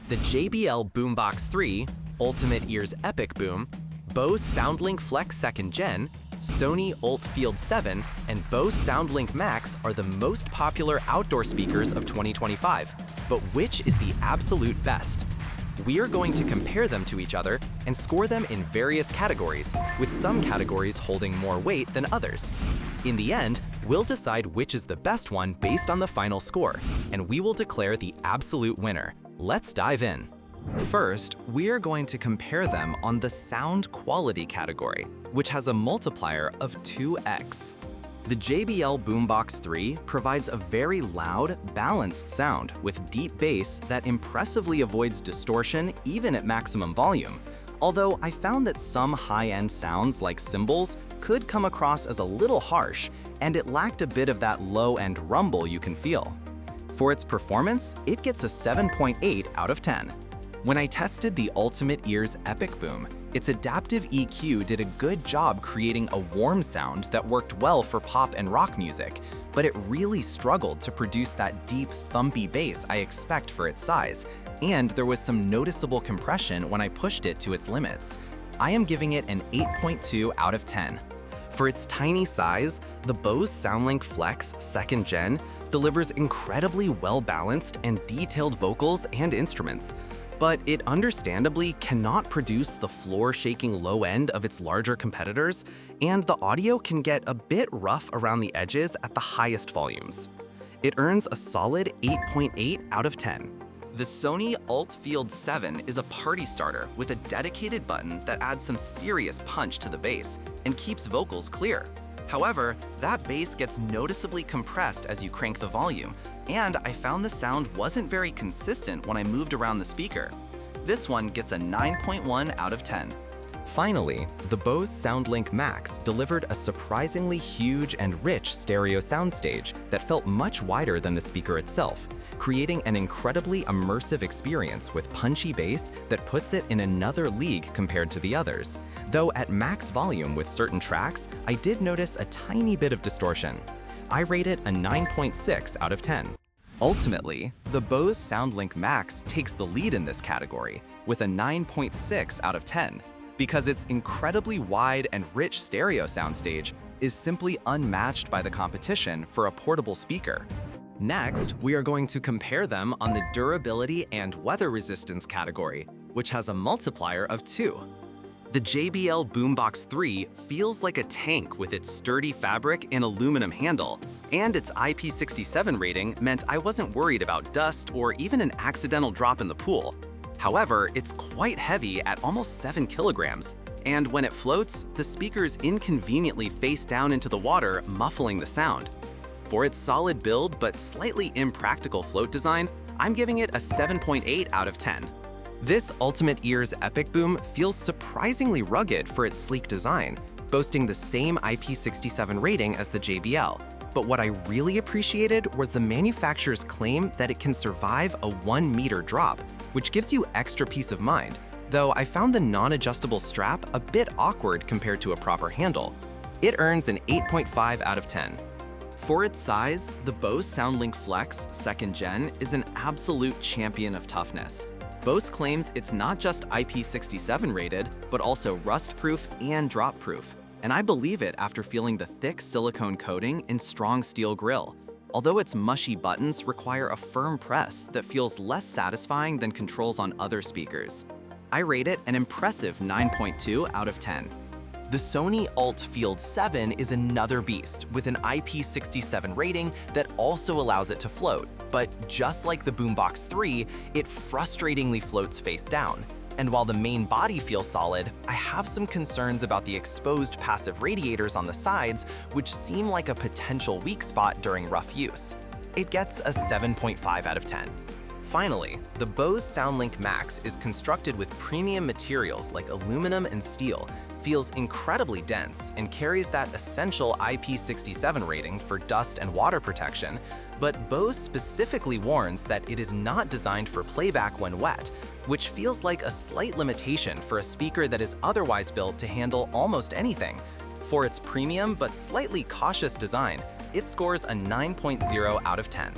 The JBL Boombox 3, Ultimate Ears Epic Boom, Bose SoundLink Flex 2nd Gen, Sony UltField 7, and Bose SoundLink Max are the most popular outdoor speakers of 2025. But which is the absolute best? We are going to compare them to each other and score them in various categories, with some categories holding more weight than others. In the end, we'll decide which is the best one based on the final score, and we will declare the absolute winner. Let's dive in. First, we are going to compare them on the sound quality category, which has a multiplier of 2x. The JBL Boombox 3 provides a very loud, balanced sound with deep bass that impressively avoids distortion even at maximum volume. Although I found that some high-end sounds like cymbals could come across as a little harsh, and it lacked a bit of that low-end rumble you can feel. For its performance, it gets a 7.8 out of 10. When I tested the Ultimate Ears Epic Boom, its adaptive EQ did a good job creating a warm sound that worked well for pop and rock music, but it really struggled to produce that deep, thumpy bass I expect for its size, and there was some noticeable compression when I pushed it to its limits. I am giving it an 8.2 out of 10. For its tiny size, the Bose SoundLink Flex 2nd Gen delivers incredibly well-balanced and detailed vocals and instruments, but it understandably cannot produce the floor-shaking low end of its larger competitors, and the audio can get a bit rough around the edges at the highest volumes. It earns a solid 8.8 out of 10. The Sony UltField 7 is a party starter with a dedicated button that adds some serious punch to the bass and keeps vocals clear. However, that bass gets noticeably compressed as you crank the volume, and I found the sound wasn't very consistent when I moved around the speaker. This one gets a 9.1 out of 10. Finally, the Bose SoundLink Max delivered a surprisingly huge and rich stereo soundstage that felt much wider than the speaker itself, creating an incredibly immersive experience with punchy bass that puts it in another league compared to the others. Though at max volume with certain tracks, I did notice a tiny bit of distortion. I rate it a 9.6 out of 10. Ultimately, the Bose SoundLink Max takes the lead in this category with a 9.6 out of 10, because its incredibly wide and rich stereo soundstage is simply unmatched by the competition for a portable speaker. Next, we are going to compare them on the durability and weather resistance category, which has a multiplier of 2. The JBL Boombox 3 feels like a tank with its sturdy fabric and aluminum handle, and its IP67 rating meant I wasn't worried about dust or even an accidental drop in the pool. However, it's quite heavy at almost 7 kilograms, and when it floats, the speakers inconveniently face down into the water, muffling the sound. For its solid build but slightly impractical float design, I'm giving it a 7.8 out of 10. This Ultimate Ears Epic Boom feels surprisingly rugged for its sleek design, boasting the same IP67 rating as the JBL. But what I really appreciated was the manufacturer's claim that it can survive a 1-meter drop, which gives you extra peace of mind, though I found the non-adjustable strap a bit awkward compared to a proper handle. It earns an 8.5 out of 10. For its size, the Bose SoundLink Flex 2nd Gen is an absolute champion of toughness. Bose claims it's not just IP67 rated, but also rust-proof and drop-proof, and I believe it after feeling the thick silicone coating and strong steel grille, although its mushy buttons require a firm press that feels less satisfying than controls on other speakers. I rate it an impressive 9.2 out of 10. The Sony UltField 7 is another beast with an IP67 rating that also allows it to float, but just like the Boombox 3, it frustratingly floats face down. And while the main body feels solid, I have some concerns about the exposed passive radiators on the sides, which seem like a potential weak spot during rough use. It gets a 7.5 out of 10. Finally, the Bose SoundLink Max is constructed with premium materials like aluminum and steel, feels incredibly dense, and carries that essential IP67 rating for dust and water protection, but Bose specifically warns that it is not designed for playback when wet, which feels like a slight limitation for a speaker that is otherwise built to handle almost anything. For its premium but slightly cautious design, it scores a 9.0 out of 10.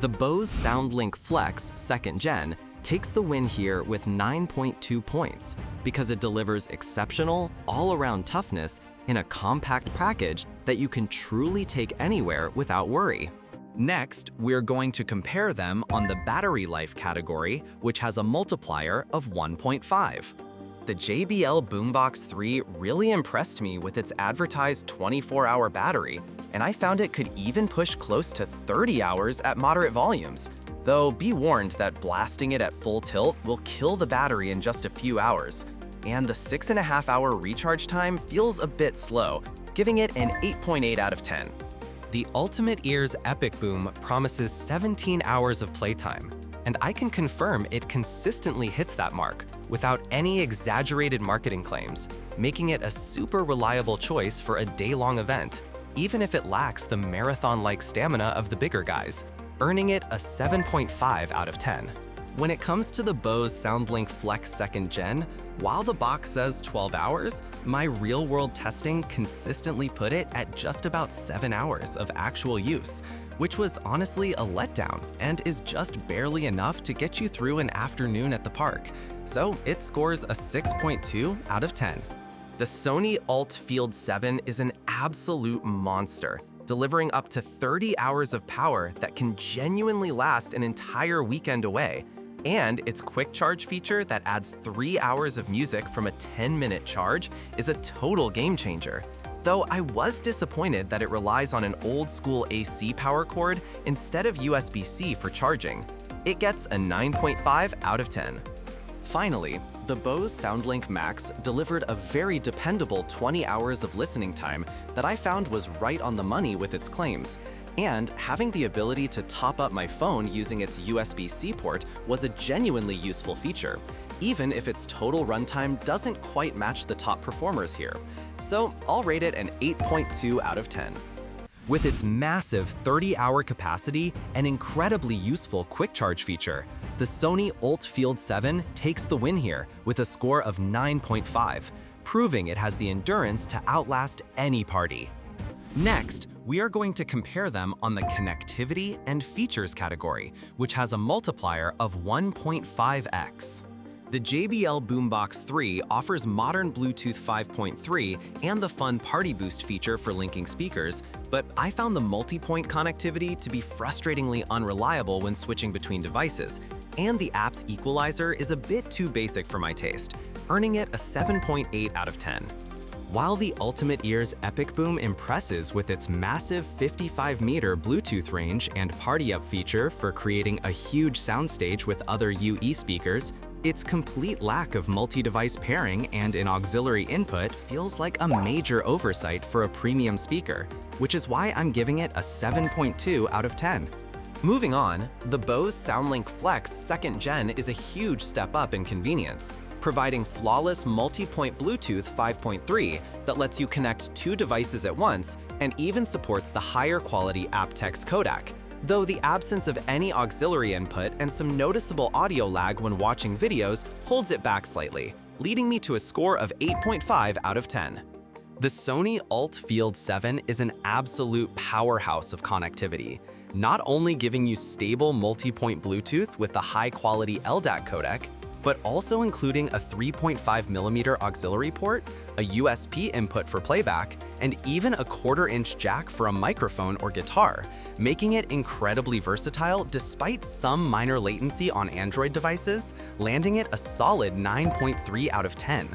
The Bose SoundLink Flex 2nd Gen takes the win here with 9.2 points because it delivers exceptional, all-around toughness in a compact package that you can truly take anywhere without worry. Next, we're going to compare them on the battery life category, which has a multiplier of 1.5. The JBL Boombox 3 really impressed me with its advertised 24-hour battery, and I found it could even push close to 30 hours at moderate volumes. Though be warned that blasting it at full tilt will kill the battery in just a few hours, and the 6.5-hour recharge time feels a bit slow, giving it an 8.8 out of 10. The Ultimate Ears Epic Boom promises 17 hours of playtime, and I can confirm it consistently hits that mark without any exaggerated marketing claims, making it a super reliable choice for a day-long event, even if it lacks the marathon-like stamina of the bigger guys, earning it a 7.5 out of 10. When it comes to the Bose SoundLink Flex 2nd Gen, while the box says 12 hours, my real-world testing consistently put it at just about 7 hours of actual use, which was honestly a letdown and is just barely enough to get you through an afternoon at the park. So it scores a 6.2 out of 10. The Sony Alt Field 7 is an absolute monster, delivering up to 30 hours of power that can genuinely last an entire weekend away. And its quick charge feature that adds 3 hours of music from a 10-minute charge is a total game changer. Though I was disappointed that it relies on an old-school AC power cord instead of USB-C for charging. It gets a 9.5 out of 10. Finally, the Bose SoundLink Max delivered a very dependable 20 hours of listening time that I found was right on the money with its claims. And having the ability to top up my phone using its USB-C port was a genuinely useful feature, even if its total runtime doesn't quite match the top performers here. So I'll rate it an 8.2 out of 10. With its massive 30-hour capacity and incredibly useful quick charge feature, the Sony Alt Field 7 takes the win here with a score of 9.5, proving it has the endurance to outlast any party. Next, we are going to compare them on the connectivity and features category, which has a multiplier of 1.5x. The JBL Boombox 3 offers modern Bluetooth 5.3 and the fun Party Boost feature for linking speakers, but I found the multi-point connectivity to be frustratingly unreliable when switching between devices, and the app's equalizer is a bit too basic for my taste, earning it a 7.8 out of 10. While the Ultimate Ears Epic Boom impresses with its massive 55-meter Bluetooth range and Party Up feature for creating a huge soundstage with other UE speakers, its complete lack of multi-device pairing and an auxiliary input feels like a major oversight for a premium speaker, which is why I'm giving it a 7.2 out of 10. Moving on, the Bose SoundLink Flex 2nd Gen is a huge step up in convenience, providing flawless multi-point Bluetooth 5.3 that lets you connect 2 devices at once and even supports the higher quality aptX codec, though the absence of any auxiliary input and some noticeable audio lag when watching videos holds it back slightly, leading me to a score of 8.5 out of 10. The Sony Alt Field 7 is an absolute powerhouse of connectivity, not only giving you stable multi-point Bluetooth with the high-quality LDAC codec, but also including a 3.5mm auxiliary port, a USB input for playback, and even a 1/4-inch jack for a microphone or guitar, making it incredibly versatile despite some minor latency on Android devices, landing it a solid 9.3 out of 10.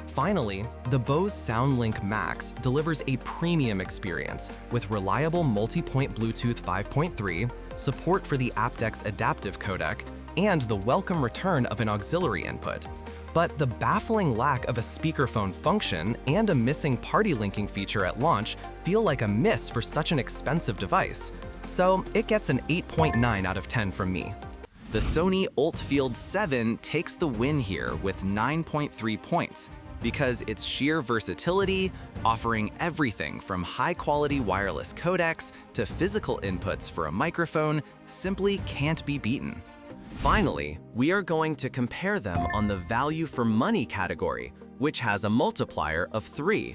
Finally, the Bose SoundLink Max delivers a premium experience with reliable multi-point Bluetooth 5.3, support for the aptX adaptive codec, and the welcome return of an auxiliary input. But the baffling lack of a speakerphone function and a missing party linking feature at launch feel like a miss for such an expensive device. So it gets an 8.9 out of 10 from me. The Sony Alt Field 7 takes the win here with 9.3 points because its sheer versatility, offering everything from high-quality wireless codecs to physical inputs for a microphone, simply can't be beaten. Finally, we are going to compare them on the value for money category, which has a multiplier of 3.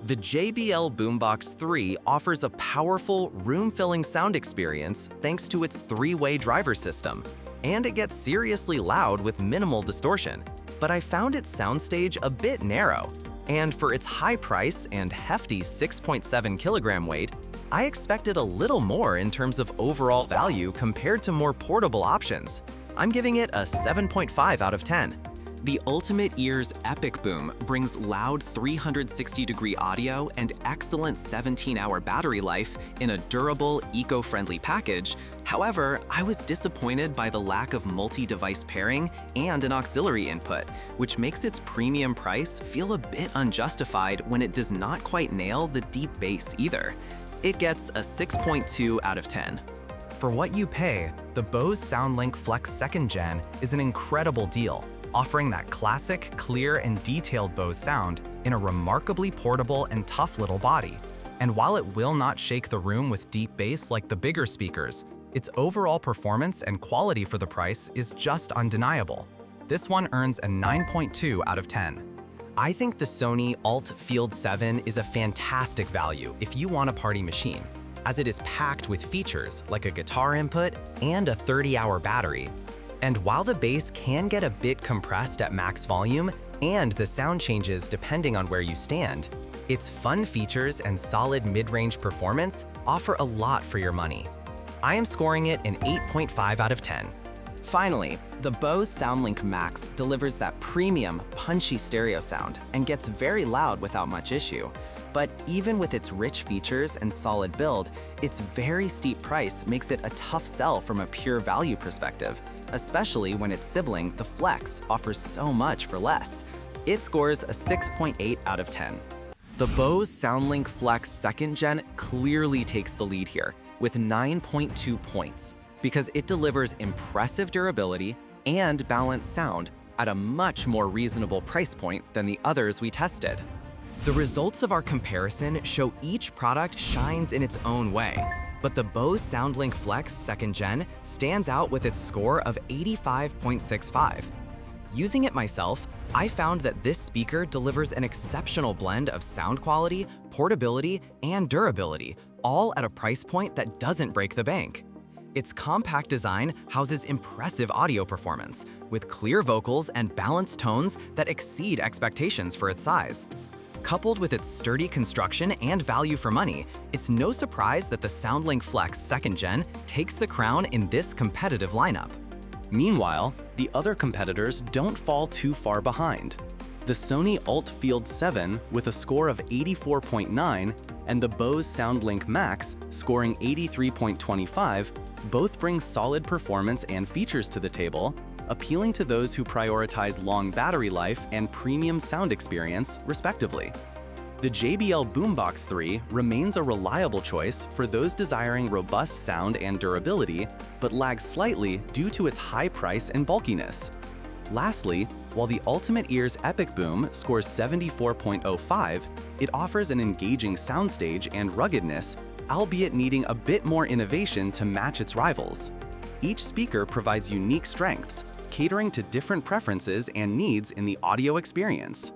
The JBL Boombox 3 offers a powerful, room-filling sound experience thanks to its 3-way driver system. and it gets seriously loud with minimal distortion. But I found its soundstage a bit narrow, and for its high price and hefty 6.7 kilogram weight, I expected a little more in terms of overall value compared to more portable options. I'm giving it a 7.5 out of 10. The Ultimate Ears Epic Boom brings loud 360-degree audio and excellent 17-hour battery life in a durable, eco-friendly package. However, I was disappointed by the lack of multi-device pairing and an auxiliary input, which makes its premium price feel a bit unjustified when it does not quite nail the deep bass either. It gets a 6.2 out of 10. For what you pay, the Bose SoundLink Flex 2nd Gen is an incredible deal, offering that classic, clear, and detailed Bose sound in a remarkably portable and tough little body. And while it will not shake the room with deep bass like the bigger speakers, its overall performance and quality for the price is just undeniable. This one earns a 9.2 out of 10. I think the Sony Alt Field 7 is a fantastic value if you want a party machine, as it is packed with features like a guitar input and a 30-hour battery. And while the bass can get a bit compressed at max volume and the sound changes depending on where you stand, its fun features and solid mid-range performance offer a lot for your money. I am scoring it an 8.5 out of 10. Finally, the Bose SoundLink Max delivers that premium, punchy stereo sound and gets very loud without much issue. But even with its rich features and solid build, its very steep price makes it a tough sell from a pure value perspective, especially when its sibling, the Flex, offers so much for less. It scores a 6.8 out of 10. The Bose SoundLink Flex 2nd Gen clearly takes the lead here, with 9.2 points, because it delivers impressive durability and balanced sound at a much more reasonable price point than the others we tested. The results of our comparison show each product shines in its own way, but the Bose SoundLink Flex 2nd Gen stands out with its score of 85.65. Using it myself, I found that this speaker delivers an exceptional blend of sound quality, portability, and durability, all at a price point that doesn't break the bank. Its compact design houses impressive audio performance, with clear vocals and balanced tones that exceed expectations for its size. Coupled with its sturdy construction and value for money, it's no surprise that the SoundLink Flex 2nd Gen takes the crown in this competitive lineup. Meanwhile, the other competitors don't fall too far behind. The Sony Alt Field 7 with a score of 84.9 and the Bose SoundLink Max scoring 83.25 both bring solid performance and features to the table, appealing to those who prioritize long battery life and premium sound experience, respectively. The JBL Boombox 3 remains a reliable choice for those desiring robust sound and durability, but lags slightly due to its high price and bulkiness. Lastly, while the Ultimate Ears Epic Boom scores 74.05, it offers an engaging soundstage and ruggedness, albeit needing a bit more innovation to match its rivals. Each speaker provides unique strengths, catering to different preferences and needs in the audio experience.